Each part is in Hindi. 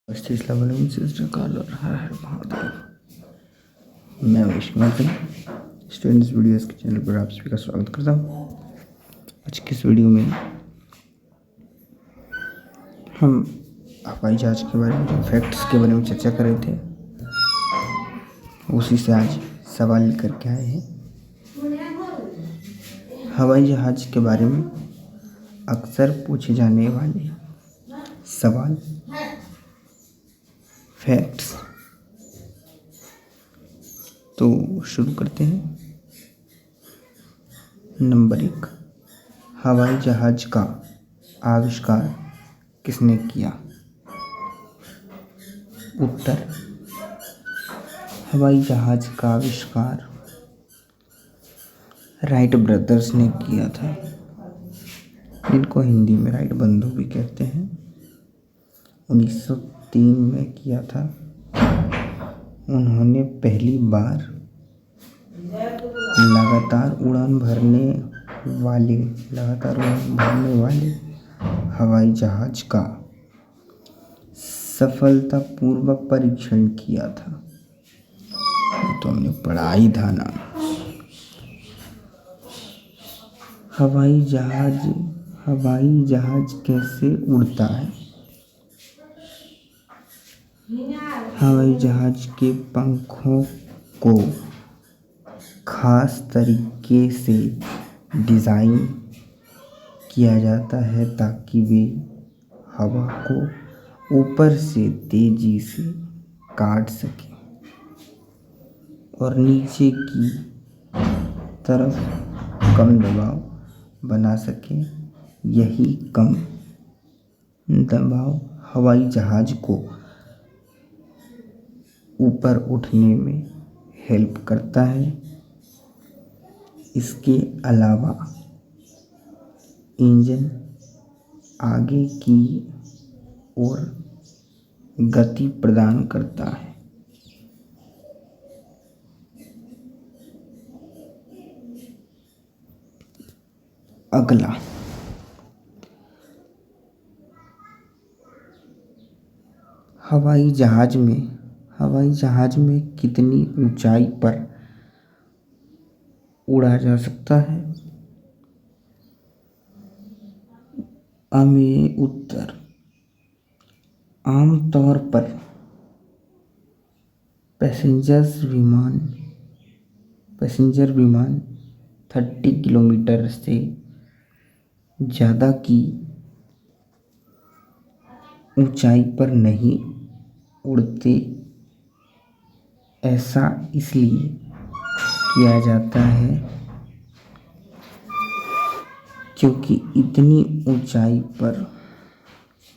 काल और हर हर महादेव। मैं वैष्णव स्टूडेंट्स वीडियोस के चैनल पर आप सभी का स्वागत करता हूँ। आज की इस वीडियो में हम हवाई जहाज के बारे में, जो फैक्ट्स के बारे में चर्चा कर रहे थे, उसी से आज सवाल लेकर के आए हैं। हवाई जहाज के बारे में अक्सर पूछे जाने वाले सवाल, फैक्ट्स। तो शुरू करते हैं। नंबर 1, हवाई जहाज का आविष्कार किसने किया? उत्तर, हवाई जहाज का आविष्कार राइट ब्रदर्स ने किया था, जिनको हिंदी में राइट बंधु भी कहते हैं। 1903 में किया था। उन्होंने पहली बार लगातार उड़ान भरने वाले हवाई जहाज का सफलतापूर्वक परीक्षण किया था। तो हमने पढ़ा ही था ना। हवाई जहाज कैसे उड़ता है? हवाई जहाज के पंखों को खास तरीके से डिज़ाइन किया जाता है ताकि वे हवा को ऊपर से तेजी से काट सकें और नीचे की तरफ कम दबाव बना सकें। यही कम दबाव हवाई जहाज को ऊपर उठने में हेल्प करता है। इसके अलावा इंजन आगे की ओर गति प्रदान करता है। अगला, हवाई जहाज में कितनी ऊंचाई पर उड़ा जा सकता है? उत्तर, आमतौर पर पैसेंजर विमान 30 किलोमीटर से ज़्यादा की ऊंचाई पर नहीं उड़ते। ऐसा इसलिए किया जाता है क्योंकि इतनी ऊंचाई पर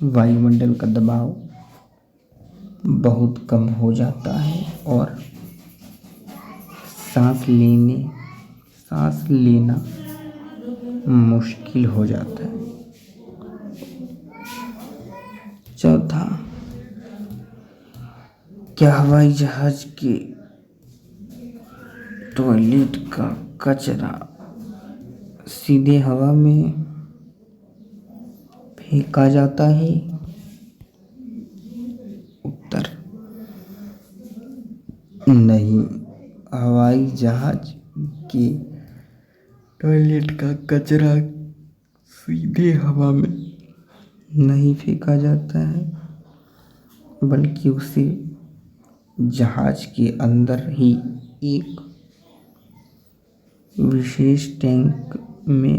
वायुमंडल का दबाव बहुत कम हो जाता है और सांस लेना मुश्किल हो जाता है। चौथा, क्या हवाई जहाज के टॉयलेट का कचरा सीधे हवा में फेंका जाता है? उत्तर, नहीं, हवाई जहाज के टॉयलेट का कचरा सीधे हवा में नहीं फेंका जाता है, बल्कि उसे जहाज के अंदर ही एक विशेष टैंक में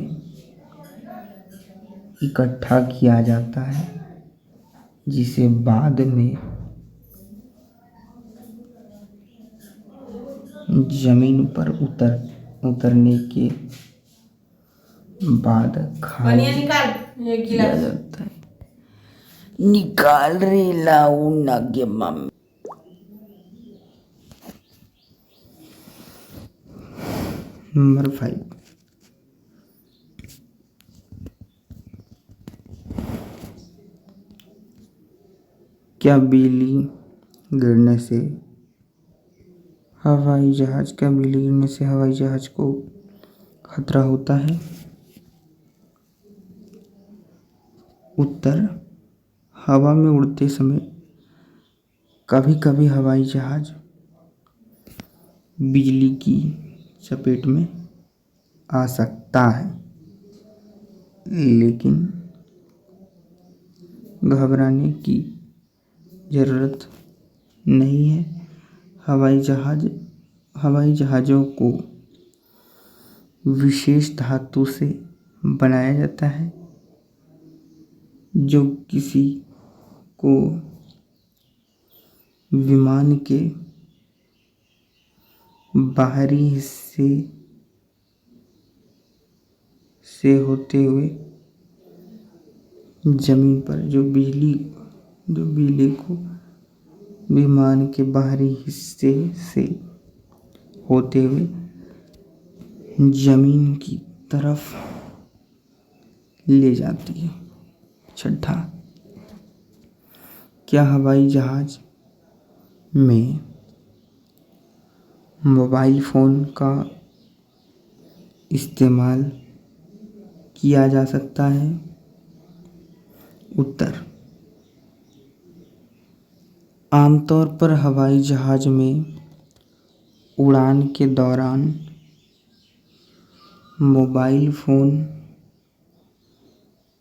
इकट्ठा किया जाता है, जिसे बाद में जमीन पर उतरने के बाद खाली किया जाता है। निकाल रे लाऊ नागे मम्मी। नंबर 5, क्या बिजली गिरने से हवाई जहाज को खतरा होता है? उत्तर, हवा में उड़ते समय कभी कभी हवाई जहाज बिजली की चपेट में आ सकता है, लेकिन घबराने की ज़रूरत नहीं है। हवाई जहाज़ों को विशेष धातु से बनाया जाता है जो किसी को विमान के बाहरी हिस्से से होते हुए जमीन पर जो बिजली को विमान के बाहरी हिस्से से होते हुए जमीन की तरफ ले जाती है। छठा, क्या हवाई जहाज में मोबाइल फ़ोन का इस्तेमाल किया जा सकता है? उत्तर, आमतौर पर हवाई जहाज में उड़ान के दौरान मोबाइल फ़ोन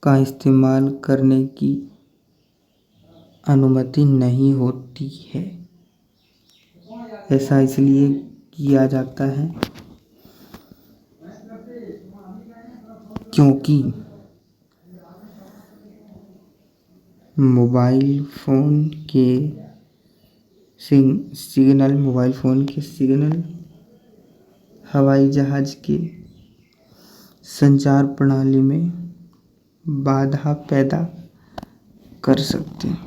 का इस्तेमाल करने की अनुमति नहीं होती है। ऐसा इसलिए किया जाता है क्योंकि मोबाइल फ़ोन के सिग्नल हवाई जहाज के संचार प्रणाली में बाधा पैदा कर सकते हैं।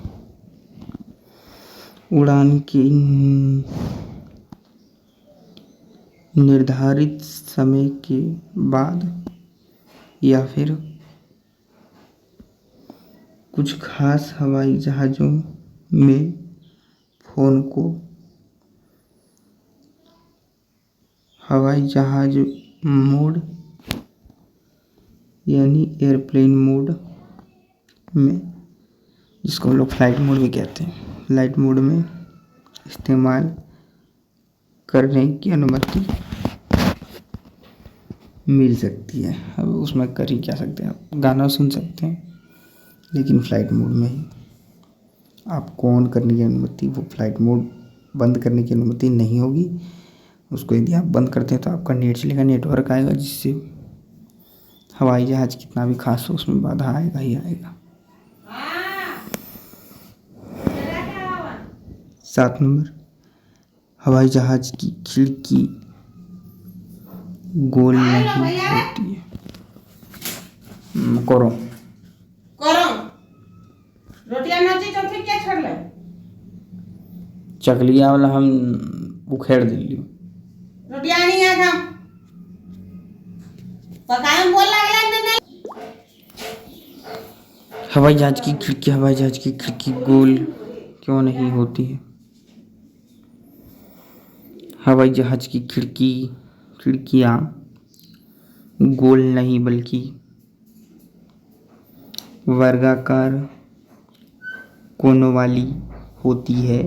उड़ान के निर्धारित समय के बाद या फिर कुछ खास हवाई जहाज़ों में फ़ोन को हवाई जहाज मोड यानी एयरप्लेन मोड में, जिसको हम लोग फ्लाइट मोड भी कहते हैं, फ्लाइट मोड में इस्तेमाल करने की अनुमति मिल सकती है। अब उसमें कर ही क्या सकते हैं, आप गाना सुन सकते हैं, लेकिन फ़्लाइट मोड में ही आपको ऑन करने की अनुमति, वो फ़्लाइट मोड बंद करने की अनुमति नहीं होगी। उसको यदि आप बंद करते हैं तो आपका नेट चलेगा, नेटवर्क आएगा, जिससे हवाई जहाज़ कितना भी खास हो उसमें बाधा आएगा ही आएगा। 7 नंबर, हवाई जहाज़ की खिड़की गोल नहीं होती है। करो रोटियां नची तो फिर क्या छोड़ ले, चकलिया वाला हम उखेड़ दिली रोटियां नहीं है हम पकाए बोल लगला। हवाई जहाज की खिड़की गोल क्यों नहीं होती है? हवाई जहाज की खिड़कियां गोल नहीं बल्कि वर्गाकार कोनों वाली होती है।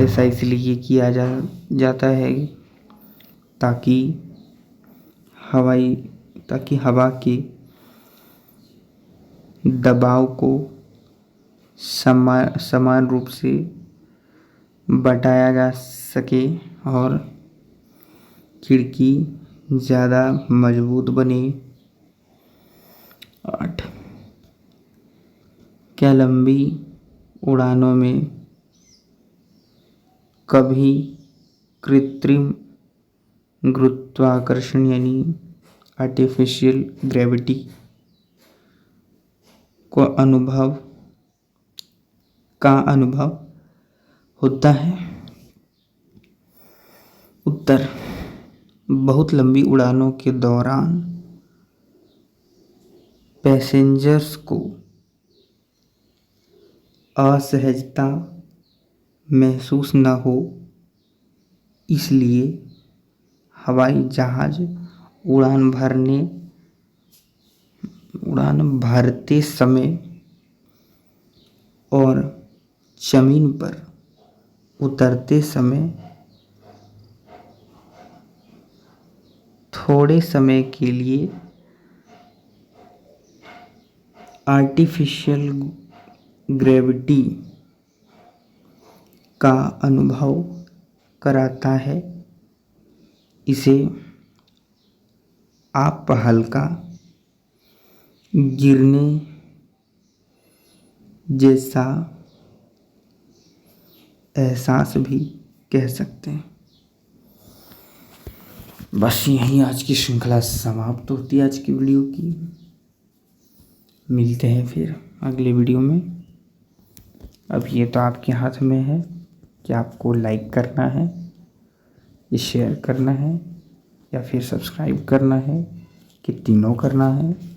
ऐसा इसलिए किया जाता है ताकि हवा के दबाव को समान रूप से बटाया जा सके और खिड़की ज़्यादा मजबूत बने। 8, क्या लंबी उड़ानों में कभी कृत्रिम गुरुत्वाकर्षण यानी आर्टिफिशियल ग्रेविटी का अनुभव होता है? उत्तर, बहुत लंबी उड़ानों के दौरान पैसेंजर्स को असहजता महसूस न हो, इसलिए हवाई जहाज उड़ान भरते समय और जमीन पर उतरते समय थोड़े समय के लिए आर्टिफिशियल ग्रेविटी का अनुभव कराता है। इसे आप हल्का गिरने जैसा एहसास भी कह सकते हैं। बस यहीं आज की श्रृंखला समाप्त होती है आज की वीडियो की। मिलते हैं फिर अगले वीडियो में। अब ये तो आपके हाथ में है कि आपको लाइक करना है, ये शेयर करना है या फिर सब्सक्राइब करना है कि तीनों करना है।